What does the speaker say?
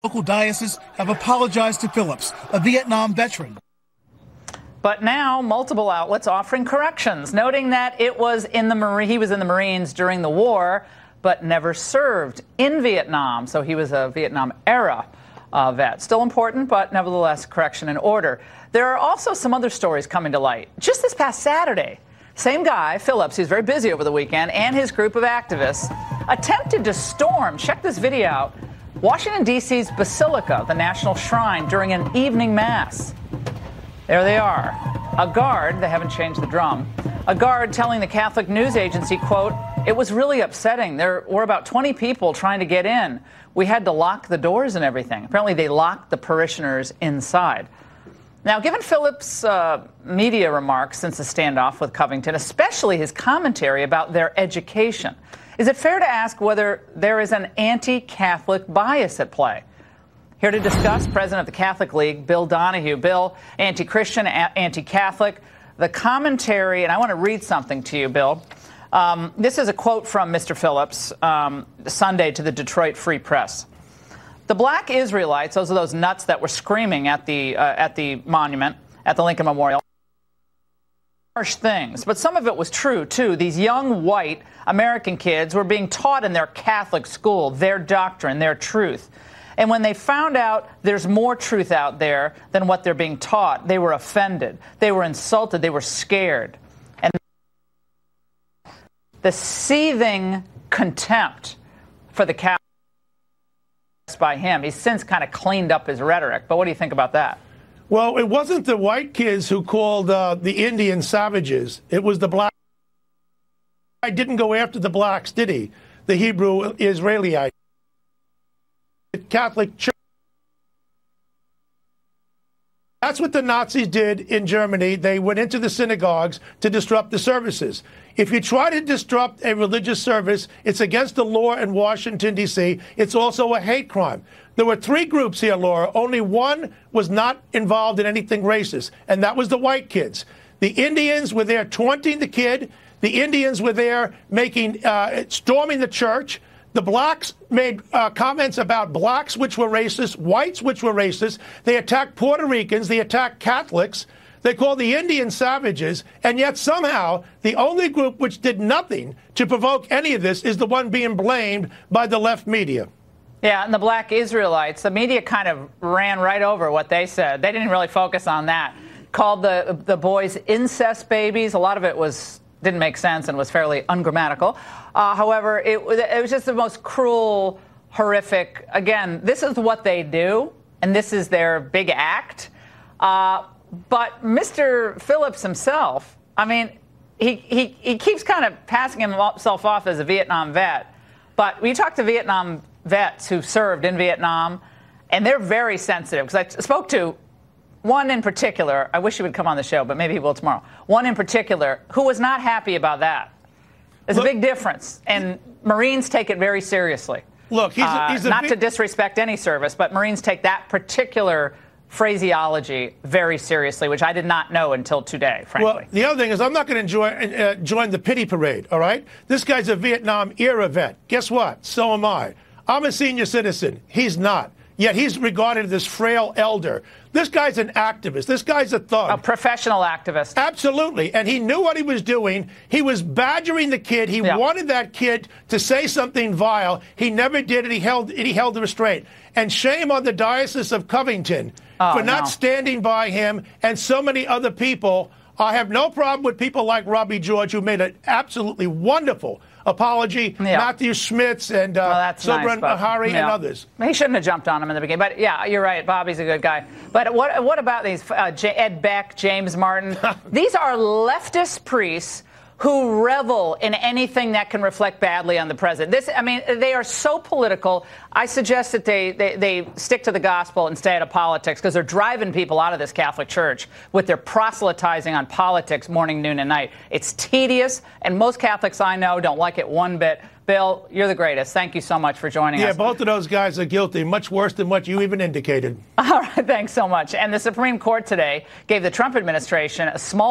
Local dioceses have apologized to Phillips, a Vietnam veteran. But now multiple outlets offering corrections, noting that he was in the Marines during the war, but never served in Vietnam. So he was a Vietnam era vet. Still important, but nevertheless, correction in order. There are also some other stories coming to light. Just this past Saturday, same guy, Phillips, who's very busy over the weekend, and his group of activists attempted to storm, check this video out, Washington, D.C.'s Basilica, the national shrine, during an evening mass. There they are. A guard, they haven't changed the drum, a guard telling the Catholic news agency, quote, "It was really upsetting. There were about 20 people trying to get in. We had to lock the doors and everything." Apparently they locked the parishioners inside. Now, given Phillips' media remarks since the standoff with Covington, especially his commentary about their education, is it fair to ask whether there is an anti-Catholic bias at play? Here to discuss, President of the Catholic League, Bill Donohue. Bill, anti-Christian, anti-Catholic. The commentary, and I want to read something to you, Bill. This is a quote from Mr. Phillips Sunday to the Detroit Free Press. The Black Israelites, those are those nuts that were screaming at the monument, at the Lincoln Memorial, harsh things, but some of it was true, too. These young white American kids were being taught in their Catholic school their doctrine, their truth. And when they found out there's more truth out there than what they're being taught, they were offended. They were insulted. They were scared. And the seething contempt for the Catholics by him. He's since kind of cleaned up his rhetoric. But what do you think about that? Well, it wasn't the white kids who called the Indian savages. It was the black. I didn't go after the blacks, did he? The Hebrew Israelites. Catholic Church. That's what the Nazis did in Germany. They went into the synagogues to disrupt the services. If you try to disrupt a religious service, it's against the law in Washington, D.C. It's also a hate crime. There were three groups here, Laura. Only one was not involved in anything racist, and that was the white kids. The Indians were there taunting the kid. The Indians were there storming the church. The blacks made comments about blacks, which were racist, whites, which were racist. They attacked Puerto Ricans. They attacked Catholics. They called the Indians savages. And yet somehow the only group which did nothing to provoke any of this is the one being blamed by the left media. Yeah, and the Black Israelites, the media kind of ran right over what they said. They didn't really focus on that. Called the boys incest babies. A lot of it didn't make sense and was fairly ungrammatical. However, it was just the most cruel, horrific. Again, this is what they do, and this is their big act. But Mr. Phillips himself, I mean, he keeps kind of passing himself off as a Vietnam vet. But when you talk to Vietnam vets who served in Vietnam, and they're very sensitive, because I spoke to one in particular. I wish he would come on the show, but maybe he will tomorrow. One in particular who was not happy about that. There's a big difference, and Marines take it very seriously. Look, he's not to disrespect any service, but Marines take that particular phraseology very seriously, which I did not know until today, frankly. Well, the other thing is I'm not going to join the pity parade, all right? This guy's a Vietnam-era vet. Guess what? So am I. I'm a senior citizen. He's not. Yet he's regarded as this frail elder. This guy's an activist. This guy's a thug. A professional activist. Absolutely. And he knew what he was doing. He was badgering the kid. He wanted that kid to say something vile. He never did it. He held the restraint. And shame on the Diocese of Covington for not standing by him and so many other people. I have no problem with people like Robbie George, who made an absolutely wonderful apology, Matthew Schmitz and Sobran Ahari and others. He shouldn't have jumped on him in the beginning. But, yeah, you're right. Bobby's a good guy. But what about these Ed Beck, James Martin? These are leftist priests who revel in anything that can reflect badly on the president. They are so political. I suggest that they stick to the gospel and stay out of politics, because they're driving people out of this Catholic Church with their proselytizing on politics morning, noon, and night. It's tedious, and most Catholics I know don't like it one bit. Bill, you're the greatest. Thank you so much for joining us. Yeah, both of those guys are guilty, much worse than what you even indicated. All right, thanks so much. And the Supreme Court today gave the Trump administration a small